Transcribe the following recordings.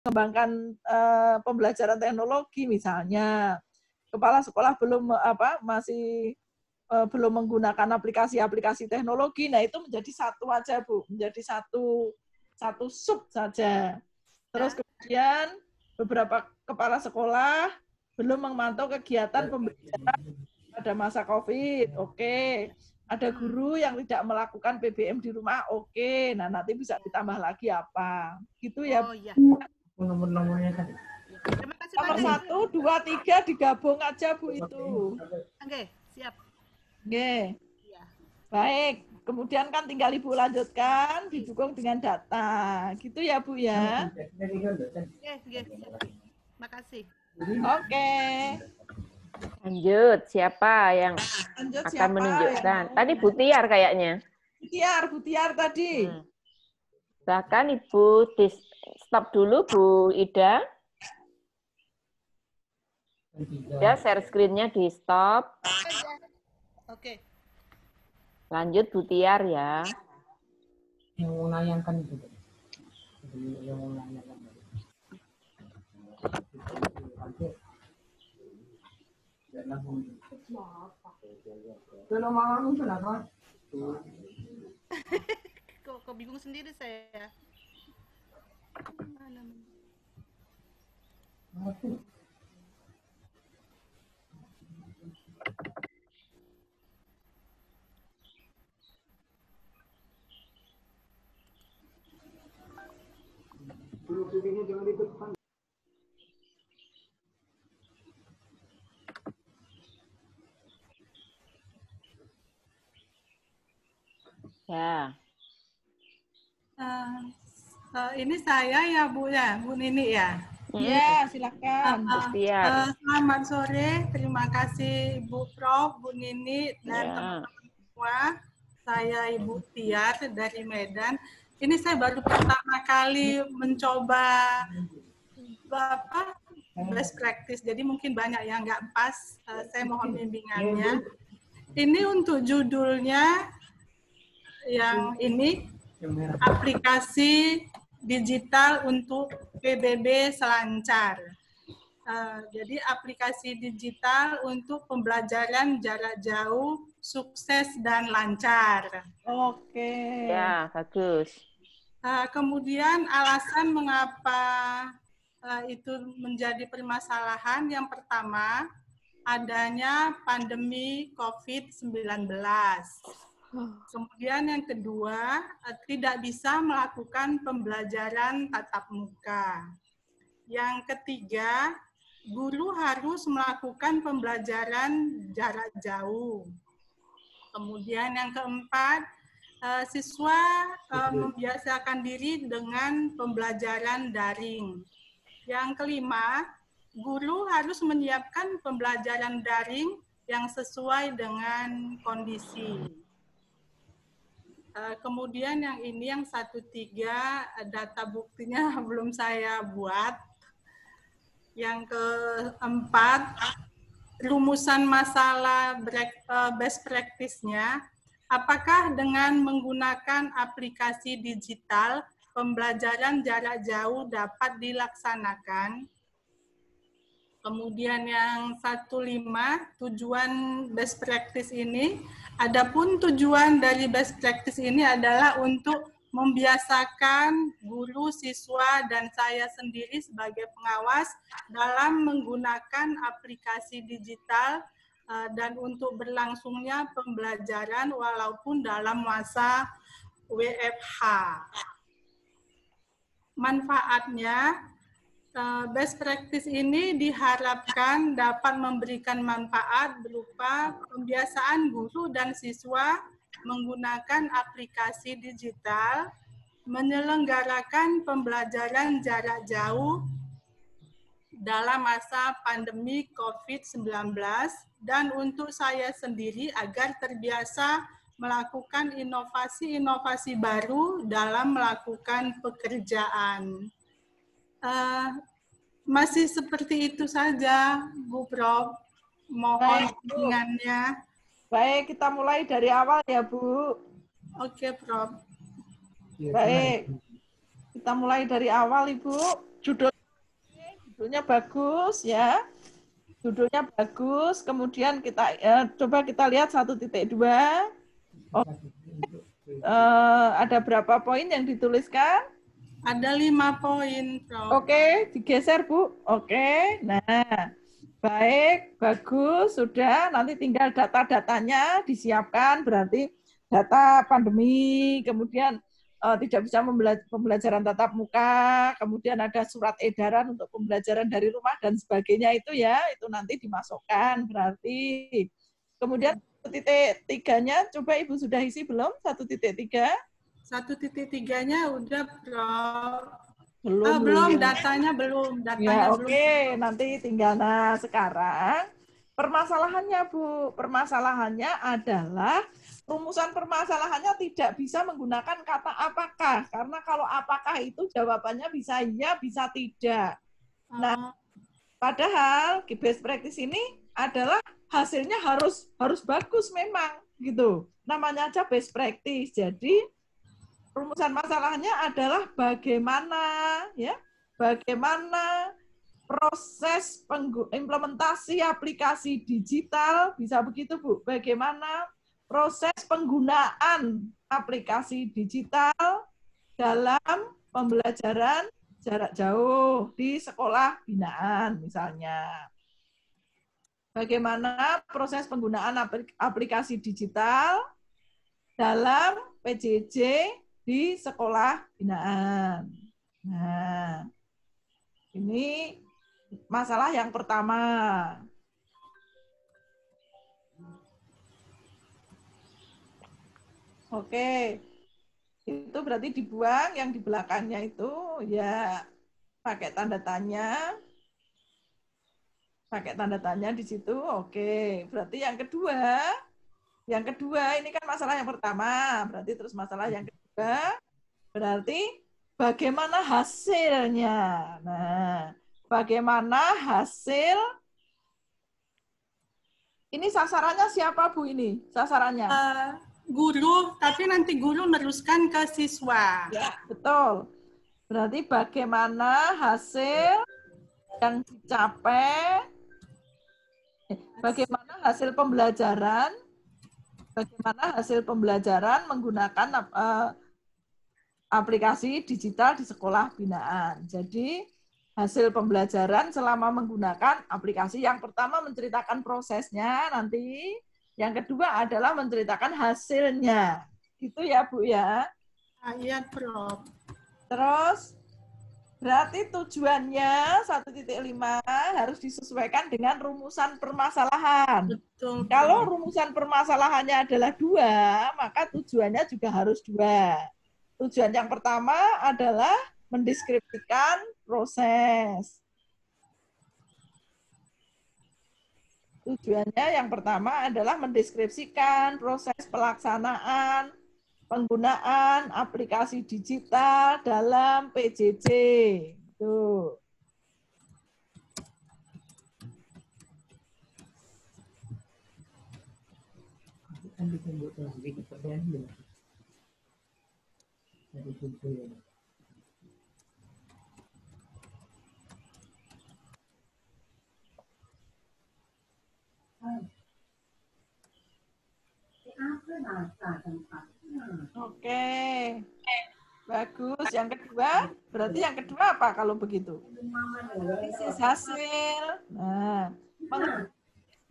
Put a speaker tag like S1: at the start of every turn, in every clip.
S1: mengembangkan pembelajaran teknologi misalnya. Kepala sekolah masih belum menggunakan aplikasi-aplikasi teknologi, nah itu menjadi satu aja Bu, menjadi satu sub saja. Terus kemudian beberapa kepala sekolah belum memantau kegiatan pembelajaran pada masa COVID, oke. Ada guru yang tidak melakukan PBM di rumah, oke. Nah nanti bisa ditambah lagi apa, gitu ya.
S2: Oh iya.
S3: Nomor-nomornya tadi.
S2: Terima kasih
S1: Nomor
S2: Pak.
S1: 1, 2, 3 digabung aja Bu itu.
S2: Oke, siap.
S1: Oke.
S2: Iya.
S1: Baik, kemudian kan tinggal Ibu lanjutkan, didukung dengan data. Gitu ya Bu ya.
S2: Oke, makasih.
S1: Oke.
S4: Lanjut, siapa yang
S1: Lanjut
S4: akan
S1: siapa
S4: menunjukkan?
S1: yang
S4: Tadi Bu Tiar kayaknya.
S1: Bu Tiar tadi.
S4: Silakan Ibu di stop dulu Bu Ida. Ya, share screen-nya di stop.
S2: Oke.
S4: Lanjut Bu Tiar ya.
S3: Yang menayangkan itu. Yang menayangkan.
S2: Kok bingung sendiri saya. Mana?
S4: Ya.
S5: Ini saya ya Bu Nini ya.
S1: Ya, silakan.
S5: Selamat sore, terima kasih Ibu Prof, Bu Nini dan teman-teman semua. Saya Ibu Tiar dari Medan. Ini saya baru pertama kali mencoba best practice, jadi mungkin banyak yang nggak pas. Saya mohon bimbingannya. Ini untuk judulnya yang ini aplikasi digital untuk PBB selancar. Jadi aplikasi digital untuk pembelajaran jarak jauh sukses dan lancar.
S1: Oke.
S4: Ya, bagus.
S5: Kemudian alasan mengapa itu menjadi permasalahan, yang pertama adanya pandemi COVID-19. Kemudian yang kedua, tidak bisa melakukan pembelajaran tatap muka. Yang ketiga, guru harus melakukan pembelajaran jarak jauh. Kemudian yang keempat, siswa membiasakan diri dengan pembelajaran daring. Yang kelima, guru harus menyiapkan pembelajaran daring yang sesuai dengan kondisi. Kemudian yang ini yang 1.3, data buktinya belum saya buat. Yang keempat, rumusan masalah best practice-nya. Apakah dengan menggunakan aplikasi digital, pembelajaran jarak jauh dapat dilaksanakan? Kemudian yang 1.5, tujuan best practice ini, adapun tujuan dari best practice ini adalah untuk membiasakan guru, siswa, dan saya sendiri sebagai pengawas dalam menggunakan aplikasi digital dan untuk berlangsungnya pembelajaran walaupun dalam masa WFH. Manfaatnya, best practice ini diharapkan dapat memberikan manfaat berupa pembiasaan guru dan siswa menggunakan aplikasi digital, menyelenggarakan pembelajaran jarak jauh dalam masa pandemi COVID-19, dan untuk saya sendiri agar terbiasa melakukan inovasi-inovasi baru dalam melakukan pekerjaan. Masih seperti itu saja, Bu Prof. Mohon bimbingannya.
S1: Baik, kita mulai dari awal ya, Bu.
S5: Oke, Prof.
S1: Baik. Kita mulai dari awal, Ibu. Judul judulnya bagus ya. Judulnya bagus, kemudian kita coba kita lihat 1.2. Ada berapa poin yang dituliskan?
S5: Ada 5 poin, Prof.
S1: Oke, digeser Bu. Oke, nah baik, bagus, sudah. Nanti tinggal data-datanya disiapkan, berarti data pandemi, kemudian tidak bisa pembelajaran tatap muka, kemudian ada surat edaran untuk pembelajaran dari rumah dan sebagainya itu ya, itu nanti dimasukkan berarti. Kemudian 1.3-nya coba Ibu sudah isi belum? 1.3?
S5: 1.3-nya udah, Prof.
S1: Belum.
S5: Belum, datanya belum.
S1: Ya, oke. Nanti tinggal. Nah, sekarang permasalahannya, Bu. Permasalahannya adalah rumusan permasalahannya tidak bisa menggunakan kata apakah. Karena kalau apakah itu jawabannya bisa iya, bisa tidak. Nah, padahal best practice ini adalah hasilnya harus bagus memang gitu. Namanya aja best practice. Jadi rumusan masalahnya adalah bagaimana ya, bagaimana proses implementasi aplikasi digital, bisa begitu Bu, bagaimana proses penggunaan aplikasi digital dalam pembelajaran jarak jauh di sekolah binaan misalnya. Bagaimana proses penggunaan aplikasi digital dalam PJJ di sekolah binaan. Nah, ini masalah yang pertama. Oke, itu berarti dibuang, yang di belakangnya itu ya pakai tanda tanya. Pakai tanda tanya di situ, oke. Berarti yang kedua ini kan masalah yang pertama, berarti terus masalah yang kedua, berarti bagaimana hasilnya. Nah, bagaimana hasil, ini sasarannya siapa Bu ini? Sasarannya?
S5: Guru, tapi nanti guru meneruskan ke siswa.
S1: Ya, betul. Berarti bagaimana hasil yang dicapai, bagaimana hasil pembelajaran menggunakan aplikasi digital di sekolah binaan. Jadi hasil pembelajaran selama menggunakan aplikasi, yang pertama menceritakan prosesnya nanti, yang kedua adalah menceritakan hasilnya. Gitu ya Bu ya.
S5: Iya, Prof.
S1: Terus berarti tujuannya 1.5 harus disesuaikan dengan rumusan permasalahan.
S5: Betul.
S1: Kalau rumusan permasalahannya adalah 2, maka tujuannya juga harus 2. Tujuan yang pertama adalah mendeskripsikan proses. Tujuannya yang pertama adalah mendeskripsikan proses pelaksanaan penggunaan aplikasi digital dalam PJJ. Tuh. Oke. Bagus. Yang kedua, berarti yang kedua apa kalau begitu? Analisis hasil. Nah,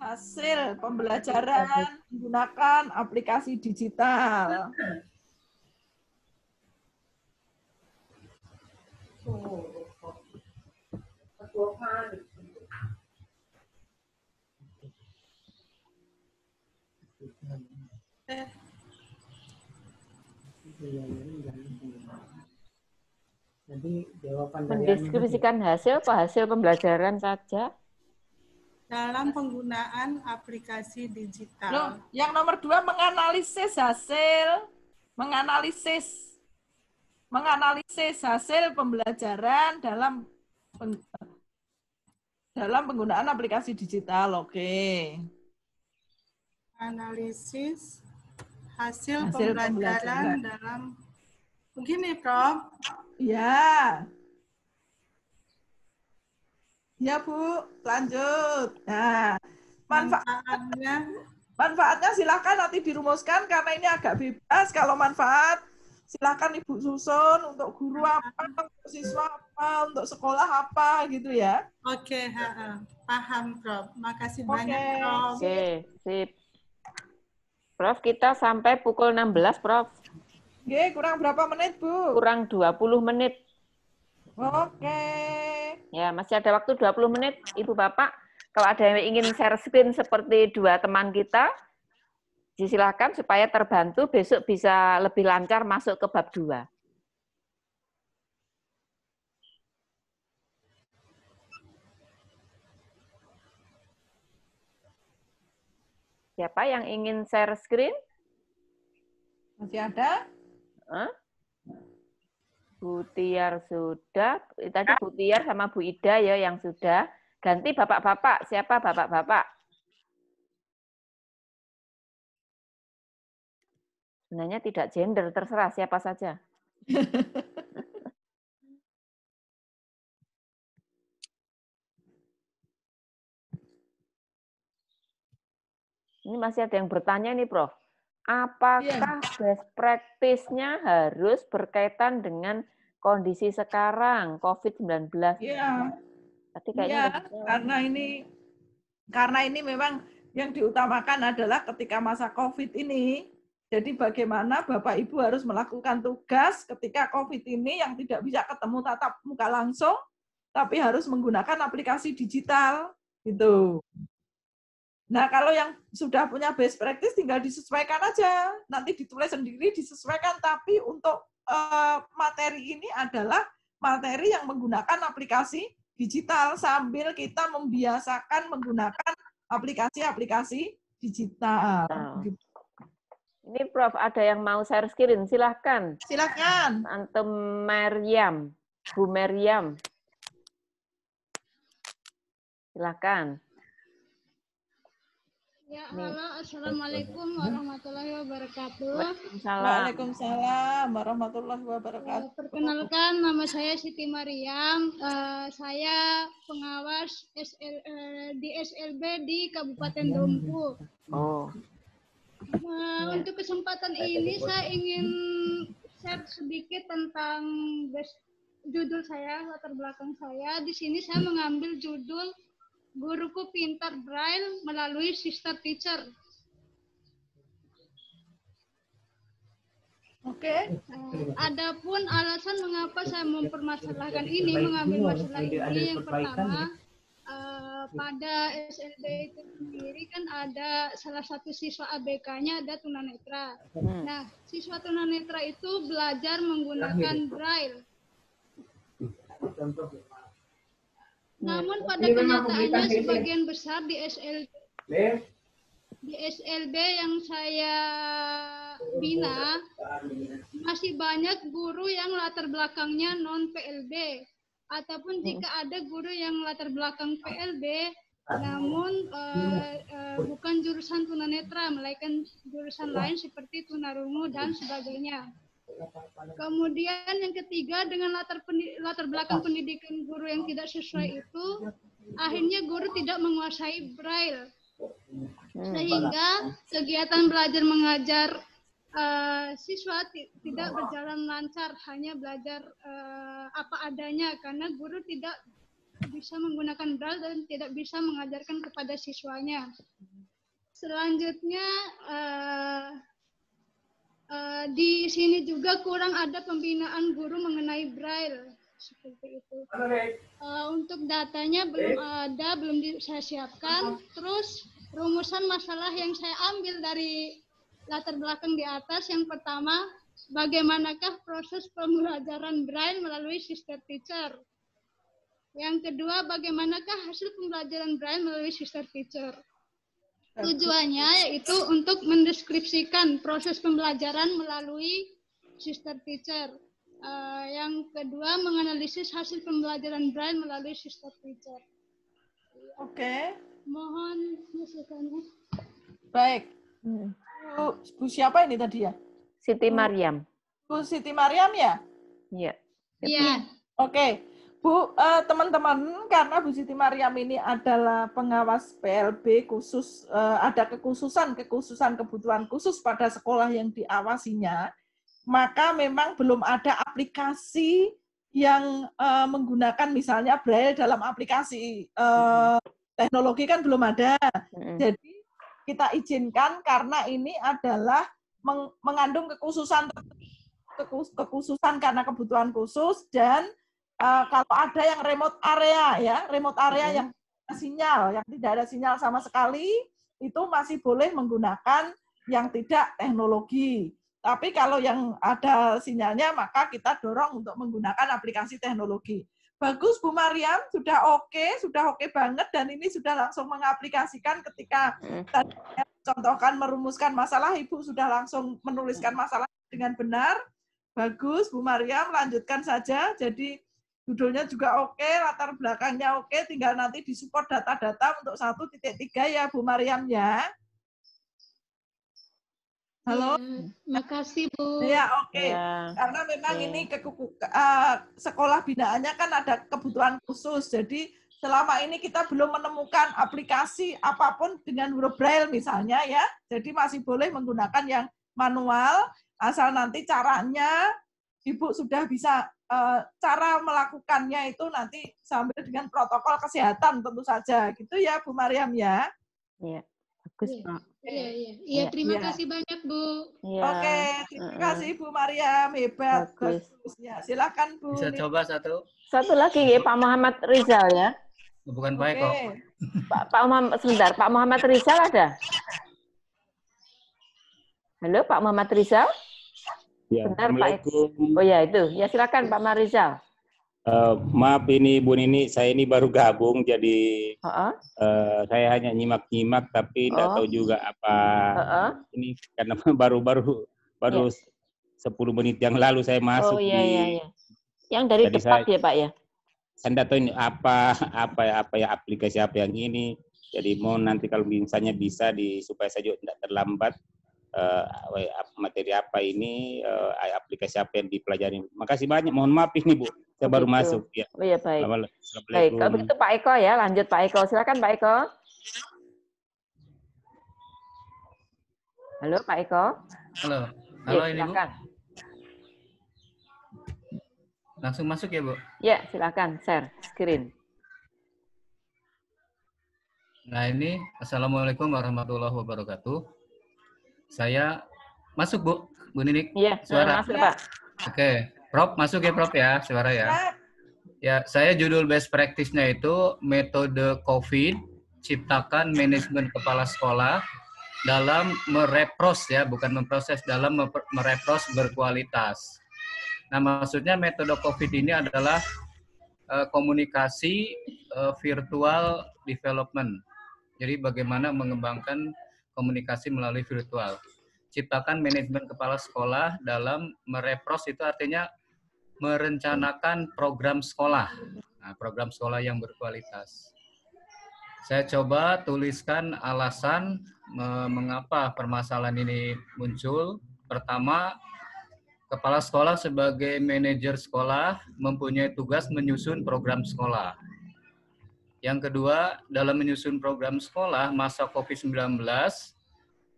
S1: hasil pembelajaran menggunakan aplikasi digital.
S4: Mendeskripsikan hasil apa hasil pembelajaran saja?
S5: Dalam penggunaan aplikasi digital.
S1: Loh, yang nomor 2 menganalisis hasil, menganalisis hasil pembelajaran dalam penggunaan aplikasi digital. Oke.
S5: Analisis hasil pembelajaran dalam begini, Prof.
S1: Ya. Ya Bu, lanjut. Nah,
S5: Manfaatnya
S1: manfaatnya silakan nanti dirumuskan karena ini agak bebas. Kalau manfaat silakan Ibu susun untuk guru apa, untuk siswa apa, untuk sekolah apa gitu ya.
S5: oke, paham Prof. Makasih
S1: Oke.
S5: banyak Prof.
S4: Oke, sip. Prof, kita sampai pukul 16, Prof.
S1: Oke, kurang berapa menit Bu?
S4: Kurang 20 menit.
S1: Oke.
S4: Ya, masih ada waktu 20 menit, Ibu Bapak. Kalau ada yang ingin share screen seperti dua teman kita, silakan supaya terbantu besok bisa lebih lancar masuk ke bab 2. Siapa yang ingin share screen?
S1: Masih ada?
S4: Hah? Bu Tiar sudah. Tadi Bu Tiar sama Bu Ida ya yang sudah. Ganti bapak-bapak. Siapa bapak-bapak? Sebenarnya tidak gender, terserah siapa saja. Ini masih ada yang bertanya nih, Prof. Apakah best practice-nya harus berkaitan dengan kondisi sekarang, COVID-19?
S1: Iya.
S4: Tadi kayaknya
S1: Iya,
S4: udah dijawab.
S1: karena ini memang yang diutamakan adalah ketika masa COVID ini. Jadi bagaimana Bapak Ibu harus melakukan tugas ketika COVID ini yang tidak bisa ketemu tatap muka langsung, tapi harus menggunakan aplikasi digital, gitu. Nah, kalau yang sudah punya best practice tinggal disesuaikan aja. Nanti ditulis sendiri, disesuaikan. Tapi untuk materi ini adalah materi yang menggunakan aplikasi digital sambil kita membiasakan menggunakan aplikasi-aplikasi digital.
S4: Ini Prof, ada yang mau share screen, silahkan.
S1: Silakan.
S4: Tante Maryam, Bu Maryam. Silahkan.
S6: Ya, halo, Assalamualaikum warahmatullahi wabarakatuh.
S1: Waalaikumsalam warahmatullahi wabarakatuh.
S6: Perkenalkan, nama saya Siti Maryam. Saya pengawas di SLB di Kabupaten Dompu.
S4: Oh.
S6: Untuk kesempatan ini saya ingin share sedikit tentang judul saya, latar belakang saya. Di sini saya mengambil judul Guruku Pintar Braille melalui Sister Teacher.
S1: Oke.
S6: Adapun alasan mengapa saya mempermasalahkan ini, mengambil masalah ini, yang pertama, pada SLB itu sendiri kan ada salah satu siswa ABK-nya ada tunanetra. Nah, siswa tunanetra itu belajar menggunakan Braille. Namun pada kenyataannya sebagian besar di SLB yang saya bina masih banyak guru yang latar belakangnya non PLB, ataupun jika ada guru yang latar belakang PLB namun bukan jurusan tunanetra melainkan jurusan lain seperti tunarungu dan sebagainya. Kemudian yang ketiga, dengan latar belakang pendidikan guru yang tidak sesuai itu, akhirnya guru tidak menguasai Braille. Sehingga kegiatan belajar mengajar siswa tidak berjalan lancar, hanya belajar apa adanya karena guru tidak bisa menggunakan Braille dan tidak bisa mengajarkan kepada siswanya. Selanjutnya, di sini juga kurang ada pembinaan guru mengenai Braille seperti itu. Untuk datanya belum ada, belum saya siapkan. Terus rumusan masalah yang saya ambil dari latar belakang di atas, yang pertama, bagaimanakah proses pembelajaran Braille melalui Sister Teacher? Yang kedua, bagaimanakah hasil pembelajaran Braille melalui Sister Teacher? Tujuannya yaitu untuk mendeskripsikan proses pembelajaran melalui Sister Teacher. Yang kedua, menganalisis hasil pembelajaran Braille melalui Sister Teacher.
S1: Oke.
S6: Mohon masukannya.
S1: Baik. Bu siapa ini tadi ya?
S4: Siti Maryam.
S1: Bu Siti Maryam ya?
S4: Iya.
S6: Iya.
S1: Oke. Bu, teman-teman, karena Bu Siti Mariam ini adalah pengawas PLB khusus, ada kekhususan kebutuhan khusus pada sekolah yang diawasinya, maka memang belum ada aplikasi yang menggunakan misalnya Braille dalam aplikasi teknologi kan belum ada. Jadi kita izinkan karena ini adalah mengandung kekhususan karena kebutuhan khusus dan kalau ada yang remote area yang tidak ada sinyal sama sekali, itu masih boleh menggunakan yang tidak teknologi. Tapi kalau yang ada sinyalnya, maka kita dorong untuk menggunakan aplikasi teknologi. Bagus Bu Mariam, sudah oke banget, dan ini sudah langsung mengaplikasikan ketika tadi contohkan merumuskan masalah, Ibu sudah langsung menuliskan masalah dengan benar. Bagus Bu Mariam, lanjutkan saja. Jadi judulnya juga oke, latar belakangnya oke, tinggal nanti disupport data-data untuk 1.3 ya Bu Mariam ya. Halo?
S6: Ya, makasih Bu.
S1: Ya oke.
S4: Ya.
S1: Karena memang ini sekolah binaannya kan ada kebutuhan khusus, jadi selama ini kita belum menemukan aplikasi apapun dengan huruf Braille misalnya ya, jadi masih boleh menggunakan yang manual, asal nanti caranya Ibu sudah bisa cara melakukannya itu nanti sambil dengan protokol kesehatan tentu saja, gitu ya Bu Mariam ya.
S4: Iya, bagus Pak.
S6: Iya, terima kasih banyak Bu.
S4: Ya.
S1: Oke, terima kasih Bu Mariam, hebat.
S4: Bagus.
S1: Ya, silakan Bu.
S7: Bisa coba satu?
S4: Satu lagi ya, Pak Muhammad Rizal ya.
S7: Bukan Pak Eko.
S4: Pak Muhammad, sebentar, Pak Muhammad Rizal ada? Halo, Pak Muhammad Rizal?
S8: Ya,
S4: Benar, Pak.
S8: Assalamualaikum.
S4: Oh ya itu, ya silakan Pak Muhammad Rizal.
S8: Maaf ini Bu Nini, saya ini baru gabung, jadi
S4: Oh,
S8: saya hanya nyimak-nyimak, tapi tidak tahu juga apa ini karena baru 10 menit yang lalu saya masuk
S4: iya. Yang dari
S8: Jadi
S4: depan
S8: saya-
S4: ya Pak ya?
S8: saya tidak tahu ini apa ya aplikasi apa yang ini. Jadi mau nanti kalau misalnya bisa supaya saya juga tidak terlambat materi apa ini, aplikasi apa yang dipelajari. Makasih banyak. Mohon maaf ini Bu, saya baru
S4: Begitu.
S8: masuk. Ya.
S4: Oh iya baik. Baik,
S8: Assalamualaikum.
S4: kalau begitu Pak Eko ya, lanjut Pak Eko. Silakan Pak Eko. Halo Pak Eko.
S7: Halo.
S4: Ya,
S7: Halo ini Bu.
S4: silakan.
S7: Langsung masuk ya Bu.
S4: Ya, silakan share screen.
S7: Nah ini, Assalamualaikum warahmatullahi wabarakatuh. Saya masuk Bu Ninik.
S4: Iya,
S7: Suara.
S4: masuk Pak.
S7: Oke, Prof masuk ya Prof ya, suara ya. Ya, saya judul best practice-nya itu metode COVID, ciptakan manajemen kepala sekolah dalam merepros ya, bukan memproses, dalam merepros berkualitas. Nah, maksudnya metode COVID ini adalah komunikasi virtual development. Jadi bagaimana mengembangkan komunikasi melalui virtual. Ciptakan manajemen kepala sekolah dalam merepros itu artinya merencanakan program sekolah. Nah, program sekolah yang berkualitas. Saya coba tuliskan alasan mengapa permasalahan ini muncul. Pertama, kepala sekolah sebagai manajer sekolah mempunyai tugas menyusun program sekolah. Yang kedua, dalam menyusun program sekolah masa COVID-19,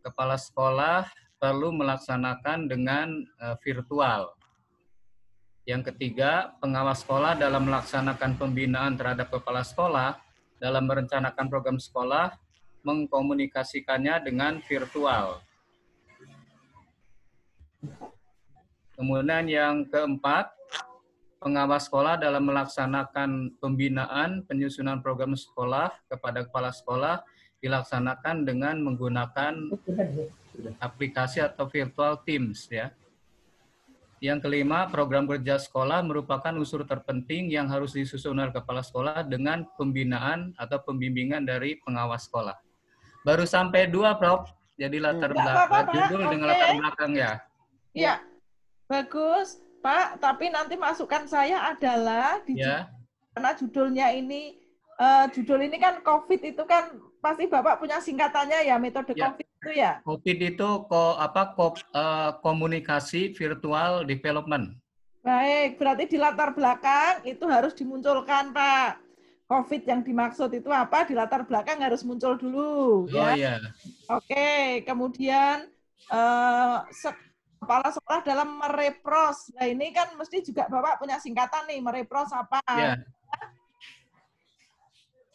S7: kepala sekolah perlu melaksanakan dengan virtual. Yang ketiga, pengawas sekolah dalam melaksanakan pembinaan terhadap kepala sekolah, dalam merencanakan program sekolah, mengkomunikasikannya dengan virtual. Kemudian yang keempat, pengawas sekolah dalam melaksanakan pembinaan penyusunan program sekolah kepada kepala sekolah dilaksanakan dengan menggunakan aplikasi atau virtual Teams ya. Yang kelima, program kerja sekolah merupakan unsur terpenting yang harus disusun oleh kepala sekolah dengan pembinaan atau pembimbingan dari pengawas sekolah. Baru sampai 2, Prof. Jadi latar belakang judul dengan latar belakang ya.
S1: Ya. Bagus. Pak, tapi nanti masukan saya adalah karena judulnya ini judul ini kan COVID itu kan pasti Bapak punya singkatannya ya, metode COVID itu ya.
S7: COVID itu komunikasi virtual development.
S1: Baik, berarti di latar belakang itu harus dimunculkan, Pak. COVID yang dimaksud itu apa? Di latar belakang harus muncul dulu.
S7: Oh
S1: Ya.
S7: iya.
S1: Oke, kemudian kepala sekolah dalam merepros. Nah ini kan mesti juga Bapak punya singkatan nih, merepros apa?
S7: Ya.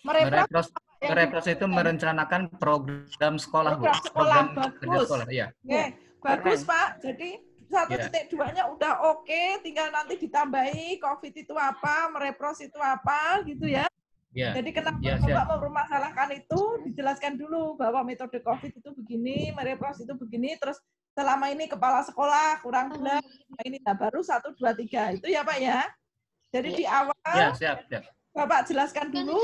S1: Merepros
S7: Merepros itu merencanakan program sekolah, Bu.
S1: program
S7: kerja
S1: bagus.
S7: sekolah, ya.
S1: Oke, bagus Pak. Jadi 1.2-nya udah oke, tinggal nanti ditambahi COVID itu apa, merepros itu apa, gitu ya.
S7: Ya.
S1: Jadi kenapa
S7: Ya,
S1: Bapak mempermasalahkan itu, dijelaskan dulu bahwa metode COVID itu begini, merepros itu begini, terus selama ini kepala sekolah kurang benar, ini nah baru 1, 2, 3 itu ya Pak ya. Jadi di awal
S7: Ya, siap.
S1: Bapak jelaskan dulu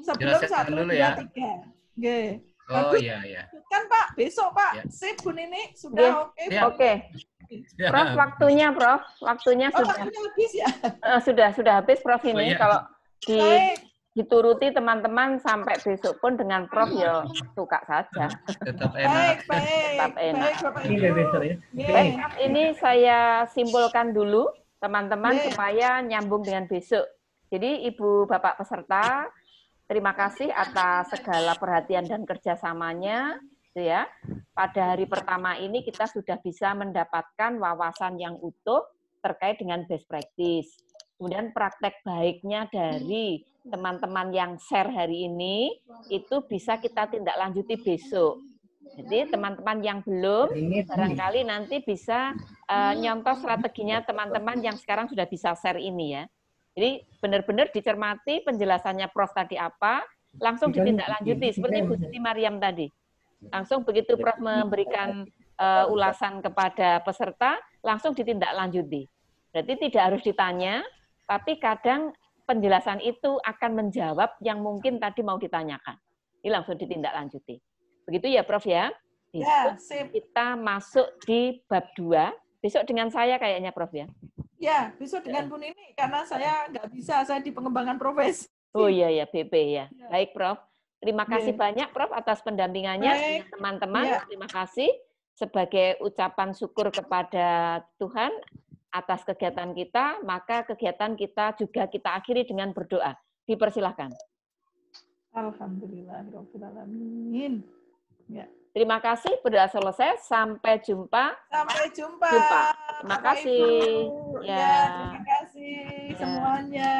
S1: sebelum
S7: Jelaskan
S1: 1,
S7: dulu
S1: 2,
S7: ya.
S1: 3. Oke.
S7: Oh
S1: Bagus.
S7: iya.
S1: Kan Pak, besok Pak.
S7: Ya.
S1: Sip Bu Nini, sudah oke.
S4: Oke. Prof, waktunya Prof, waktunya sudah.
S1: Waktunya habis ya.
S4: Sudah habis Prof ini.
S7: iya.
S4: Kalau dituruti teman-teman sampai besok pun dengan Prof ya suka saja.
S7: Tetap enak.
S1: Baik.
S4: Tetap enak.
S1: Baik, Bapak Ibu.
S3: Ini besok ya.
S4: Baik, Prof, ini saya simpulkan dulu teman-teman supaya nyambung dengan besok. Jadi Ibu Bapak peserta, terima kasih atas segala perhatian dan kerjasamanya. Ya, pada hari pertama ini kita sudah bisa mendapatkan wawasan yang utuh terkait dengan best practice. Kemudian praktek baiknya dari teman-teman yang share hari ini itu bisa kita tindak lanjuti besok. Jadi teman-teman yang belum barangkali nanti bisa nyontoh strateginya teman-teman yang sekarang sudah bisa share ini ya. Jadi benar-benar dicermati penjelasannya Prof tadi apa, langsung ditindaklanjuti seperti Bu Siti Mariam tadi. Langsung begitu Prof memberikan ulasan kepada peserta, langsung ditindaklanjuti. Berarti tidak harus ditanya, tapi kadang penjelasan itu akan menjawab yang mungkin tadi mau ditanyakan. Ini langsung ditindaklanjuti. Begitu ya Prof ya? Besok kita masuk di bab 2. Besok dengan saya kayaknya Prof ya?
S1: Ya, besok dengan Bu Nini, karena saya nggak bisa, saya di pengembangan profesi.
S4: Oh iya ya, BP ya. Baik Prof. Terima kasih banyak Prof atas pendampingannya teman-teman. Terima kasih sebagai ucapan syukur kepada Tuhan atas kegiatan kita, maka kegiatan kita juga kita akhiri dengan berdoa. Dipersilahkan.
S1: Alhamdulillahirrahmanirrahim. Ya.
S4: Terima kasih, berdoa selesai. Sampai jumpa.
S1: Sampai jumpa.
S4: Terima kasih.
S1: Ya, terima kasih semuanya.